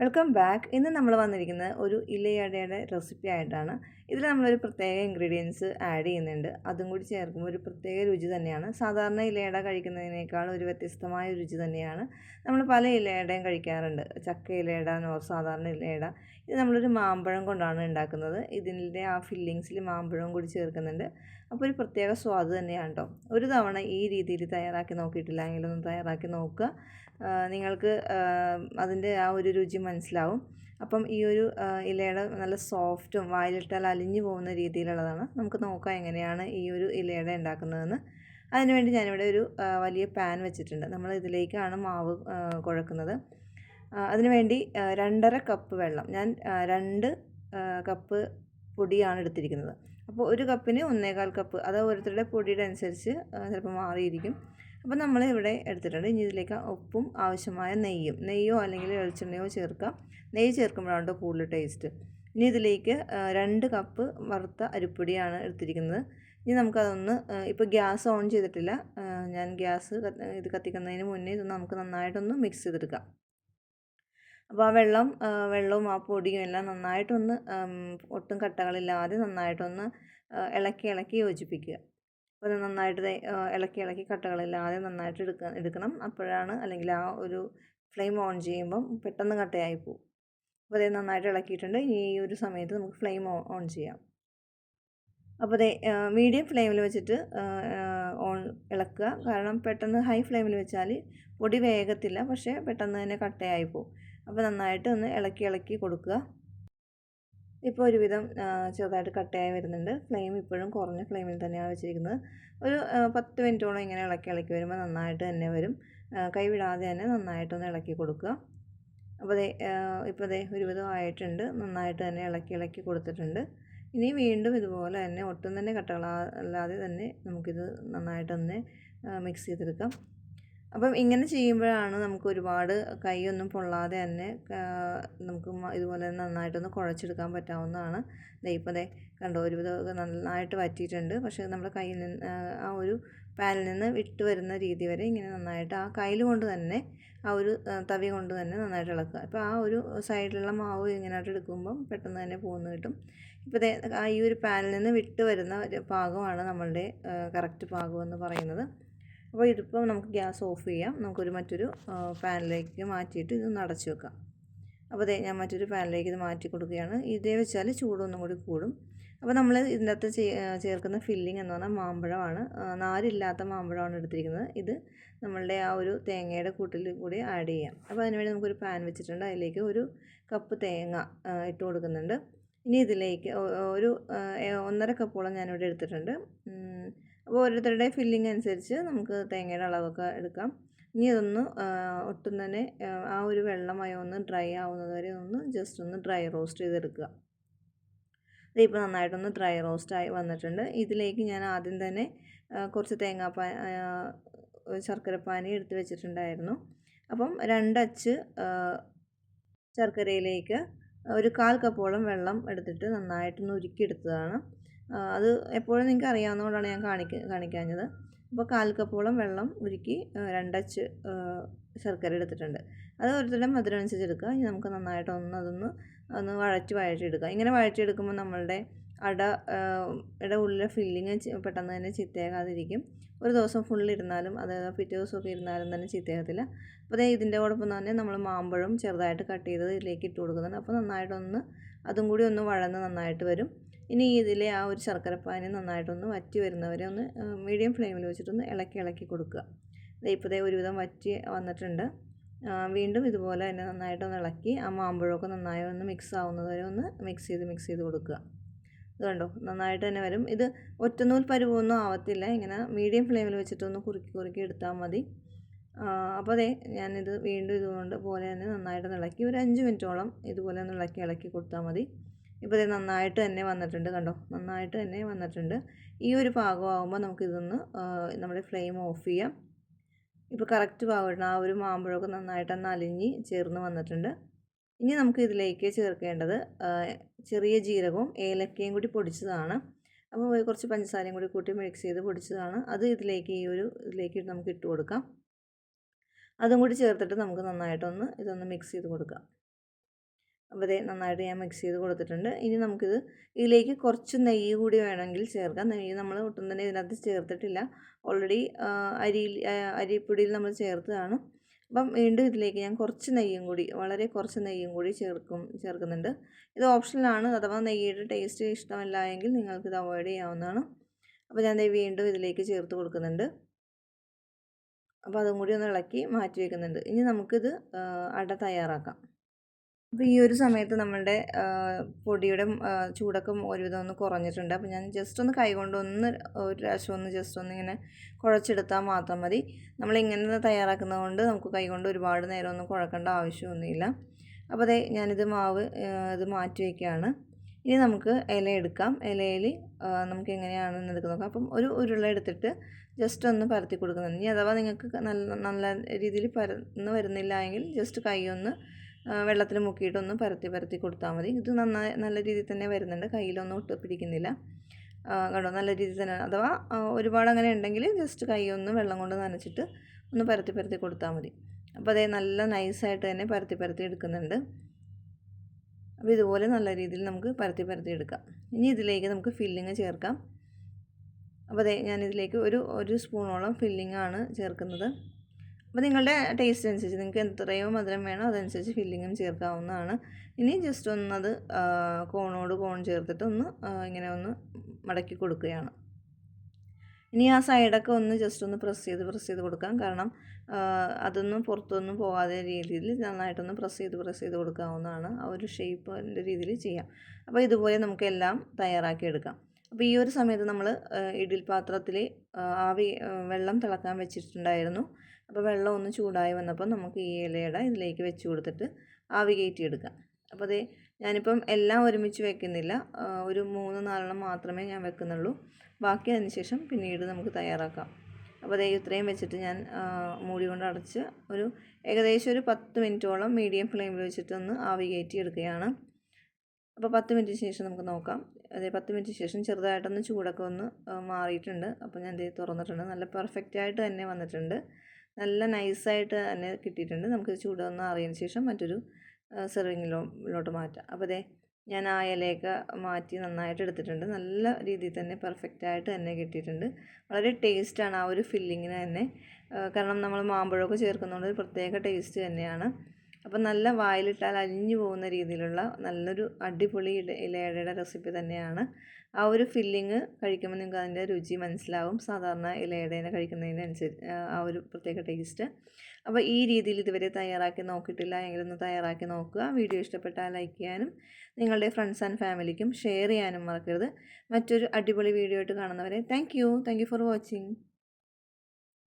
Welcome back. ഇന്ന് നമ്മൾ വന്നിരിക്കുന്നത് ഒരു ഇലയടയുടെ റെസിപ്പി ആയിട്ടാണ്. ഇതിൽ നമ്മളൊരു പ്രത്യേക ഇൻഗ്രീഡിയൻസ് ആഡ് ചെയ്യുന്നുണ്ട്. അതും കൂടി ചേർക്കുമ്പോൾ ഒരു പ്രത്യേക രുചി തന്നെയാണ്. സാധാരണ ഇലയട കഴിക്കുന്നതിനേക്കാൾ ഒരു വ്യത്യസ്തമായ രുചി തന്നെയാണ്. നമ്മൾ പല ഇലയടയും കഴിക്കാറുണ്ട്. ചക്ക ഇലയട, സാധാരണ ഇലയട. ഇത് നമ്മളൊരു മാമ്പഴം കൊണ്ടാണ് ഉണ്ടാക്കുന്നത്. ഇതിൻ്റെ ആ ഫില്ലിങ്സിൽ മാമ്പഴം കൂടി ചേർക്കുന്നുണ്ട്. അപ്പോൾ ഒരു പ്രത്യേക സ്വാദ് തന്നെയാണ് കേട്ടോ. ഒരു തവണ ഈ രീതിയിൽ തയ്യാറാക്കി നോക്കിയിട്ടില്ല എങ്കിലൊന്ന് തയ്യാറാക്കി നോക്കുക. നിങ്ങൾക്ക് അതിൻ്റെ ആ ഒരു രുചി മനസ്സിലാവും. അപ്പം ഈ ഒരു ഇലയുടെ നല്ല സോഫ്റ്റും വായിലിട്ടാൽ അലിഞ്ഞു പോകുന്ന രീതിയിലുള്ളതാണ്. നമുക്ക് നോക്കാം എങ്ങനെയാണ് ഈ ഒരു ഇലയുടെ ഉണ്ടാക്കുന്നതെന്ന്. അതിനുവേണ്ടി ഞാനിവിടെ ഒരു വലിയ പാൻ വെച്ചിട്ടുണ്ട്. നമ്മൾ ഇതിലേക്കാണ് മാവ് കുഴക്കുന്നത്. അതിനുവേണ്ടി 2.5 കപ്പ് വെള്ളം, ഞാൻ 2 കപ്പ് പൊടിയാണ് എടുത്തിരിക്കുന്നത്. അപ്പോൾ ഒരു കപ്പിന് 1.25 കപ്പ്, അത് ഓരോരുത്തരുടെ പൊടിയുടെ അനുസരിച്ച് ചിലപ്പോൾ മാറിയിരിക്കും. അപ്പോൾ നമ്മൾ ഇവിടെ എടുത്തിട്ടുണ്ട്. ഇനി ഇതിലേക്ക് ഉപ്പും ആവശ്യമായ നെയ്യോ അല്ലെങ്കിൽ വെളിച്ചെണ്ണയോ ചേർക്കാം. നെയ്യ് ചേർക്കുമ്പോഴാണ് കൂടുതൽ ടേസ്റ്റ്. ഇനി ഇതിലേക്ക് 2 കപ്പ് വറുത്ത അരിപ്പൊടിയാണ് എടുത്തിരിക്കുന്നത്. ഇനി നമുക്കതൊന്ന്, ഇപ്പോൾ ഗ്യാസ് ഓൺ ചെയ്തിട്ടില്ല, ഞാൻ ഗ്യാസ് ഇത് കത്തിക്കുന്നതിന് മുന്നേ ഇത് നമുക്ക് നന്നായിട്ടൊന്ന് മിക്സ് ചെയ്തെടുക്കാം. അപ്പോൾ ആ വെള്ളവും ആ പൊടിയും എല്ലാം നന്നായിട്ടൊന്ന്, ഒട്ടും കട്ടകളില്ലാതെ നന്നായിട്ടൊന്ന് ഇളക്കി യോജിപ്പിക്കുക. അപ്പോൾ അത് നന്നായിട്ട് ഇളക്കി കട്ടകളില്ലാതെ നന്നായിട്ട് എടുക്കണം. അപ്പോഴാണ്, അല്ലെങ്കിൽ ആ ഒരു ഫ്ലെയിം ഓൺ ചെയ്യുമ്പം പെട്ടെന്ന് കട്ടയായി പോകും. അപ്പോൾ അത് നന്നായിട്ട് ഇളക്കിയിട്ടുണ്ട്. ഈ ഒരു സമയത്ത് നമുക്ക് ഫ്ലെയിം ഓൺ ചെയ്യാം. അപ്പോൾ അത് മീഡിയം ഫ്ലെയിമിൽ വെച്ചിട്ട് ഇളക്കുക. കാരണം പെട്ടെന്ന് ഹൈ ഫ്ലെയിമിൽ വെച്ചാൽ പൊടി വേഗത്തില്ല, പക്ഷേ പെട്ടെന്ന് തന്നെ കട്ടയായി പോകും. അപ്പോൾ നന്നായിട്ട് ഒന്ന് ഇളക്കി കൊടുക്കുക. ഇപ്പോൾ ഒരുവിധം ചെറുതായിട്ട് കട്ടയായി വരുന്നുണ്ട്. ഫ്ലെയിം ഇപ്പോഴും കുറഞ്ഞ ഫ്ലെയിമിൽ തന്നെയാണ് വെച്ചിരിക്കുന്നത്. ഒരു 10 മിനിറ്റോളം ഇങ്ങനെ ഇളക്കി വരുമ്പോൾ നന്നായിട്ട് തന്നെ വരും. കൈവിടാതെ തന്നെ നന്നായിട്ടൊന്ന് ഇളക്കി കൊടുക്കുക. അപ്പോൾ ഇപ്പോൾ ഒരുവിധം ആയിട്ടുണ്ട്. നന്നായിട്ട് തന്നെ ഇളക്കി കൊടുത്തിട്ടുണ്ട്. ഇനി വീണ്ടും ഇതുപോലെ തന്നെ ഒട്ടും തന്നെ കട്ടകളല്ലാതെ തന്നെ നമുക്കിത് നന്നായിട്ടൊന്ന് മിക്സ് ചെയ്തെടുക്കാം. അപ്പം ഇങ്ങനെ ചെയ്യുമ്പോഴാണ് നമുക്ക് ഒരുപാട് കൈയൊന്നും പൊള്ളാതെ തന്നെ നമുക്ക് ഇതുപോലെ നന്നായിട്ടൊന്ന് കുഴച്ചെടുക്കാൻ പറ്റാവുന്നതാണ്. ഇപ്പോൾ കണ്ടോ, ഒരുവിധമൊക്കെ നന്നായിട്ട് വറ്റിയിട്ടുണ്ട്. പക്ഷേ നമ്മുടെ കയ്യിൽ നിന്ന്, ആ ഒരു പാനിൽ നിന്ന് വിട്ട് വരുന്ന രീതി വരെ ഇങ്ങനെ നന്നായിട്ട് ആ കയ്യിൽ കൊണ്ട് തന്നെ, ആ ഒരു തവി കൊണ്ട് തന്നെ നന്നായിട്ട് ഇളക്കുക. ഇപ്പോൾ ആ ഒരു സൈഡിലുള്ള മാവ് ഇങ്ങനെയായിട്ട് എടുക്കുമ്പം പെട്ടെന്ന് തന്നെ പോന്ന് കിട്ടും. ഇപ്പോൾ ഈ ഒരു പാനിൽ നിന്ന് വിട്ട് വരുന്ന ഒരു പാകമാണ് നമ്മളുടെ കറക്റ്റ് പാകമെന്ന് പറയുന്നത്. അപ്പോൾ ഇതിപ്പോൾ നമുക്ക് ഗ്യാസ് ഓഫ് ചെയ്യാം. നമുക്കൊരു മറ്റൊരു പാനിലേക്ക് മാറ്റിയിട്ട് ഇതൊന്ന് അടച്ചു വെക്കാം. അപ്പോൾ ഞാൻ മറ്റൊരു പാനിലേക്ക് ഇത് മാറ്റി കൊടുക്കുകയാണ്. ഇതേ വെച്ചാൽ ചൂടൊന്നും കൂടി കൂടും. അപ്പോൾ നമ്മൾ ഇതിൻ്റെ അകത്ത് ചേർക്കുന്ന ഫില്ലിംഗ് എന്ന് പറഞ്ഞാൽ മാമ്പഴമാണ്. നാരില്ലാത്ത മാമ്പഴമാണ് എടുത്തിരിക്കുന്നത്. ഇത് നമ്മളുടെ ആ ഒരു തേങ്ങയുടെ കൂട്ടിൽ കൂടി ആഡ് ചെയ്യാം. അപ്പോൾ അതിനുവേണ്ടി നമുക്കൊരു പാൻ വെച്ചിട്ടുണ്ട്. അതിലേക്ക് 1 കപ്പ് തേങ്ങ ഇട്ട് കൊടുക്കുന്നുണ്ട്. ഇനി ഇതിലേക്ക് ഒരു 1.5 കപ്പോളം ഞാനിവിടെ എടുത്തിട്ടുണ്ട്. അപ്പോൾ ഓരോരുത്തരുടെ ഫില്ലിംഗ് അനുസരിച്ച് നമുക്ക് തേങ്ങയുടെ അളവൊക്കെ എടുക്കാം. ഇനി ഇതൊന്ന് ഒട്ടും തന്നെ ആ ഒരു വെള്ളമയം ഒന്ന് ഡ്രൈ ആവുന്നത് വരെ ജസ്റ്റ് ഒന്ന് ഡ്രൈ റോസ്റ്റ് ചെയ്തെടുക്കുക. ഇതിപ്പോൾ നന്നായിട്ടൊന്ന് ഡ്രൈ റോസ്റ്റായി വന്നിട്ടുണ്ട്. ഇതിലേക്ക് ഞാൻ ആദ്യം തന്നെ കുറച്ച് ശർക്കരപ്പാനി എടുത്ത് വെച്ചിട്ടുണ്ടായിരുന്നു. അപ്പം 2 അച്ച് ശർക്കരയിലേക്ക് ഒരു 1/4 കപ്പോളം വെള്ളം എടുത്തിട്ട് നന്നായിട്ടൊന്ന് ഉരുക്കിയെടുത്തതാണ്. അത് എപ്പോഴും നിങ്ങൾക്ക് അറിയാവുന്നതുകൊണ്ടാണ് ഞാൻ കാണിക്കാഞ്ഞത്. അപ്പോൾ 1/4 കപ്പോളം വെള്ളം ഉരുക്കി 2 അച്ച് ശർക്കര എടുത്തിട്ടുണ്ട്. അത് ഓരോരുത്തരുടെ മധുരം അനുസരിച്ച് എടുക്കുക. ഇനി നമുക്ക് നന്നായിട്ട് അതൊന്ന് വഴറ്റിയെടുക്കുക. ഇങ്ങനെ വഴറ്റിയെടുക്കുമ്പോൾ നമ്മളുടെ അടയുടെ ഉള്ളിലെ ഫില്ലിങ് പെട്ടെന്ന് തന്നെ ചീത്തയാകാതിരിക്കും. ഒരു ദിവസം ഫുള്ളിരുന്നാലും, അതായത് പിറ്റേ ദിവസമൊക്കെ ഇരുന്നാലും തന്നെ ചീത്തയാകത്തില്ല. അപ്പോൾ ഇതിൻ്റെ കൂടൊപ്പം തന്നെ നമ്മൾ മാമ്പഴം ചെറുതായിട്ട് കട്ട് ചെയ്തത് ഇതിലേക്ക് ഇട്ട് കൊടുക്കുന്നുണ്ട്. അപ്പോൾ അതും കൂടി ഒന്ന് വഴന്ന് നന്നായിട്ട് വരും. ഇനി ഇതിലെ ആ ഒരു ശർക്കരപ്പാനി നന്നായിട്ടൊന്ന് വറ്റി വരുന്നവരെ ഒന്ന് മീഡിയം ഫ്ലെയിമിൽ വെച്ചിട്ടൊന്ന് ഇളക്കി കൊടുക്കുക. ഇപ്പോൾ ഒരുവിധം വറ്റി വന്നിട്ടുണ്ട്. വീണ്ടും ഇതുപോലെ തന്നെ നന്നായിട്ടൊന്ന് ഇളക്കി ആ മാമ്പഴമൊക്കെ നന്നായി ഒന്ന് മിക്സ് ആവുന്നത് വരെ ഒന്ന് മിക്സ് ചെയ്ത് കൊടുക്കുക. ഇത് കണ്ടോ, നന്നായിട്ട് തന്നെ വരും. ഇത് ഒറ്റനൂൽ പരുവൊന്നും ആവത്തില്ല. ഇങ്ങനെ മീഡിയം ഫ്ലെയിമിൽ വെച്ചിട്ടൊന്ന് കുറുക്കി എടുത്താൽ മതി. അപ്പോൾ ഞാനിത് വീണ്ടും പോലെ തന്നെ നന്നായിട്ട് ഇളക്കി ഒരു 5 മിനിറ്റോളം ഇതുപോലെ ഒന്ന് ഇളക്കി കൊടുത്താൽ മതി. ഇപ്പോൾ നന്നായിട്ട് തന്നെ വന്നിട്ടുണ്ട്. കണ്ടോ, നന്നായിട്ട് തന്നെ വന്നിട്ടുണ്ട്. ഈ ഒരു പാകമാകുമ്പോൾ നമുക്കിതൊന്ന് നമ്മുടെ ഫ്ലെയിം ഓഫ് ചെയ്യാം. ഇപ്പോൾ കറക്റ്റ് പാകമാണ്. ആ ഒരു മാമ്പഴമൊക്കെ നന്നായിട്ടൊന്ന് അലിഞ്ഞ് ചേർന്ന് വന്നിട്ടുണ്ട്. ഇനി നമുക്ക് ഇതിലേക്ക് ചേർക്കേണ്ടത് ചെറിയ ജീരകവും ഏലക്കയും കൂടി പൊടിച്ചതാണ്. അപ്പോൾ കുറച്ച് പഞ്ചസാരയും കൂടി കൂട്ടി മിക്സ് ചെയ്ത് പൊടിച്ചതാണ്. അത് ഇതിലേക്ക് നമുക്ക് ഇട്ട് കൊടുക്കാം. അതും കൂടി ചേർത്തിട്ട് നമുക്ക് നന്നായിട്ടൊന്ന് ഇതൊന്ന് മിക്സ് ചെയ്ത് കൊടുക്കാം. അപ്പോൾ ഇത് നന്നായിട്ട് ഞാൻ മിക്സ് ചെയ്ത് കൊടുത്തിട്ടുണ്ട്. ഇനി നമുക്കിത് ഇതിലേക്ക് കുറച്ച് നെയ്യ് കൂടി വേണമെങ്കിൽ ചേർക്കാം. നെയ്യ് നമ്മൾ ഒട്ടും തന്നെ ഇതിനകത്ത് ചേർത്തിട്ടില്ല. ഓൾറെഡി അരിപ്പൊടിയിൽ നമ്മൾ ചേർത്തതാണ്. അപ്പം വീണ്ടും ഇതിലേക്ക് ഞാൻ കുറച്ച് നെയ്യും കൂടി, വളരെ കുറച്ച് നെയ്യും കൂടി ചേർക്കുന്നുണ്ട്. ഇത് ഓപ്ഷണലാണ്. അഥവാ നെയ്യുടെ ടേസ്റ്റ് ഇഷ്ടമല്ല എങ്കിൽ നിങ്ങൾക്കിത് അവോയ്ഡ് ചെയ്യാവുന്നതാണ്. അപ്പോൾ ഞാൻ വീണ്ടും ഇതിലേക്ക് ചേർത്ത് കൊടുക്കുന്നുണ്ട്. അപ്പോൾ അതും കൂടി ഒന്ന് ഇളക്കി മാറ്റി വയ്ക്കുന്നുണ്ട്. ഇനി നമുക്കിത് അട തയ്യാറാക്കാം. അപ്പോൾ ഈ ഒരു സമയത്ത് നമ്മളുടെ പൊടിയുടെ ചൂടൊക്കെ ഒരുവിധം ഒന്ന് കുറഞ്ഞിട്ടുണ്ട്. അപ്പോൾ ഞാൻ ജസ്റ്റ് ഒന്ന് കൈകൊണ്ട് ഒരു പ്രാവശ്യം ഒന്ന് ജസ്റ്റ് ഒന്ന് ഇങ്ങനെ കുഴച്ചെടുത്താൽ മാത്രം മതി. നമ്മളിങ്ങനെ തയ്യാറാക്കുന്നത് കൊണ്ട് നമുക്ക് കൈകൊണ്ട് ഒരുപാട് നേരം ഒന്നും കുഴക്കേണ്ട ആവശ്യമൊന്നുമില്ല. അപ്പോൾ അതേ ഞാനിത് മാവ് ഇത് മാറ്റി വയ്ക്കുകയാണ്. ഇനി നമുക്ക് ഇല എടുക്കാം. ഇലയിൽ നമുക്ക് എങ്ങനെയാണെന്ന് എടുത്ത് നോക്കാം. അപ്പം ഒരു ഉരുള എടുത്തിട്ട് ജസ്റ്റ് ഒന്ന് പരത്തി കൊടുക്കുന്നുണ്ട്. ഇനി അഥവാ നിങ്ങൾക്ക് നല്ല രീതിയിൽ പരന്ന് വരുന്നില്ല എങ്കിൽ ജസ്റ്റ് കൈ ഒന്ന് വെള്ളത്തിൽ മുക്കിയിട്ടൊന്ന് പരത്തി കൊടുത്താൽ മതി. ഇത് നല്ല രീതിയിൽ തന്നെ വരുന്നുണ്ട്. കയ്യിലൊന്നും ഒട്ട് പിടിക്കുന്നില്ല. കണ്ടോ, നല്ല രീതിയിൽ തന്നെ. അഥവാ ഒരുപാട് അങ്ങനെ ഉണ്ടെങ്കിൽ ജസ്റ്റ് കൈ ഒന്ന് വെള്ളം കൊണ്ട് നനച്ചിട്ട് ഒന്ന് പരത്തി കൊടുത്താൽ മതി. അപ്പോൾ അതേ നല്ല നൈസായിട്ട് തന്നെ പരത്തി എടുക്കുന്നുണ്ട്. അപ്പോൾ ഇതുപോലെ നല്ല രീതിയിൽ നമുക്ക് പരത്തി എടുക്കാം. ഇനി ഇതിലേക്ക് നമുക്ക് ഫില്ലിങ് ചേർക്കാം. അപ്പോൾ അതെ ഞാനിതിലേക്ക് ഒരു സ്പൂണോളം ഫില്ലിങ്ങാണ് ചേർക്കുന്നത്. അപ്പോൾ നിങ്ങളുടെ ടേസ്റ്റ് അനുസരിച്ച് നിങ്ങൾക്ക് എത്രയോ മധുരം വേണോ അതനുസരിച്ച് ഫില്ലിങ്ങും ചേർക്കാവുന്നതാണ്. ഇനി ജസ്റ്റ് ഒന്നത് കോണോട് കോൺ ചേർത്തിട്ട് ഇങ്ങനെ ഒന്ന് മടക്കി കൊടുക്കുകയാണ്. ഇനി ആ സൈഡൊക്കെ ഒന്ന് ജസ്റ്റ് ഒന്ന് പ്രസ് ചെയ്ത് കൊടുക്കാം. കാരണം അതൊന്നും പുറത്തൊന്നും പോകാതെ രീതിയിൽ നന്നായിട്ടൊന്ന് പ്രസ് ചെയ്ത് കൊടുക്കാവുന്നതാണ്. ആ ഒരു ഷേപ്പിൻ്റെ രീതിയിൽ ചെയ്യാം. അപ്പോൾ ഇതുപോലെ നമുക്കെല്ലാം തയ്യാറാക്കി എടുക്കാം. അപ്പോൾ ഈ ഒരു സമയത്ത് നമ്മൾ ഇഡ്ഡലി പാത്രത്തിൽ വെള്ളം തിളക്കാൻ വെച്ചിട്ടുണ്ടായിരുന്നു. അപ്പോൾ വെള്ളം ഒന്ന് ചൂടായി വന്നപ്പോൾ നമുക്ക് ഈ ഇലയുടെ ഇതിലേക്ക് വെച്ച് കൊടുത്തിട്ട് ആവി കയറ്റിയെടുക്കാം. അപ്പോൾ അതേ ഞാനിപ്പം എല്ലാം ഒരുമിച്ച് വെക്കുന്നില്ല. ഒരു 3-4 മാത്രമേ ഞാൻ വെക്കുന്നുള്ളൂ. ബാക്കി അതിന് ശേഷം പിന്നീട് നമുക്ക് തയ്യാറാക്കാം. അപ്പോൾ അതേ ഇത്രയും വെച്ചിട്ട് ഞാൻ മൂടി കൊണ്ട് അടച്ച് ഏകദേശം ഒരു 10 മിനിറ്റോളം മീഡിയം ഫ്ലെയിമിൽ വെച്ചിട്ട് ആവി കയറ്റി എടുക്കുകയാണ്. അപ്പോൾ 10 മിനിറ്റിന് ശേഷം നമുക്ക് നോക്കാം. അതെ 10 മിനിറ്റിന് ശേഷം ചെറുതായിട്ടൊന്ന് ചൂടൊക്കെ മാറിയിട്ടുണ്ട്. അപ്പോൾ ഞാൻ ഇത് തുറന്നിട്ടുണ്ട്. നല്ല പെർഫെക്റ്റായിട്ട് തന്നെ വന്നിട്ടുണ്ട്. നല്ല നൈസായിട്ട് തന്നെ കിട്ടിയിട്ടുണ്ട്. നമുക്ക് ചൂടൊന്ന് ആറിയതിന് ശേഷം മറ്റൊരു സെർവിങ്ങിലോട്ട് മാറ്റാം. അപ്പോൾ ദേ ഞാൻ ആ ഇലയൊക്കെ മാറ്റി നന്നായിട്ട് എടുത്തിട്ടുണ്ട്. നല്ല രീതിയിൽ തന്നെ പെർഫെക്റ്റായിട്ട് തന്നെ കിട്ടിയിട്ടുണ്ട്. വളരെ ടേസ്റ്റാണ് ആ ഒരു ഫില്ലിങ്ങിന് തന്നെ. കാരണം നമ്മൾ മാമ്പഴമൊക്കെ ചേർക്കുന്നതുകൊണ്ട് ഒരു പ്രത്യേക ടേസ്റ്റ് തന്നെയാണ്. അപ്പം നല്ല വായിലിട്ടാൽ അലിഞ്ഞു പോകുന്ന രീതിയിലുള്ള നല്ലൊരു അടിപൊളി ഇലയടയുടെ റെസിപ്പി തന്നെയാണ്. ആ ഒരു ഫില്ലിങ് കഴിക്കുമ്പോൾ നിങ്ങൾക്ക് അതിൻ്റെ രുചി മനസ്സിലാവും. സാധാരണ ഇലയടേനെ കഴിക്കുന്നതിനനുസരിച്ച് ആ ഒരു പ്രത്യേക ടേസ്റ്റ്. അപ്പോൾ ഈ രീതിയിൽ ഇതുവരെ തയ്യാറാക്കി നോക്കിയിട്ടില്ല എങ്കിലൊന്ന് തയ്യാറാക്കി നോക്കുക. വീഡിയോ ഇഷ്ടപ്പെട്ടാൽ ലൈക്ക് ചെയ്യാനും നിങ്ങളുടെ ഫ്രണ്ട്സ് ആൻഡ് ഫാമിലിക്കും ഷെയർ ചെയ്യാനും മറക്കരുത്. മറ്റൊരു അടിപൊളി വീഡിയോ ആയിട്ട് കാണുന്നവരെ താങ്ക് യു ഫോർ വാച്ചിങ്.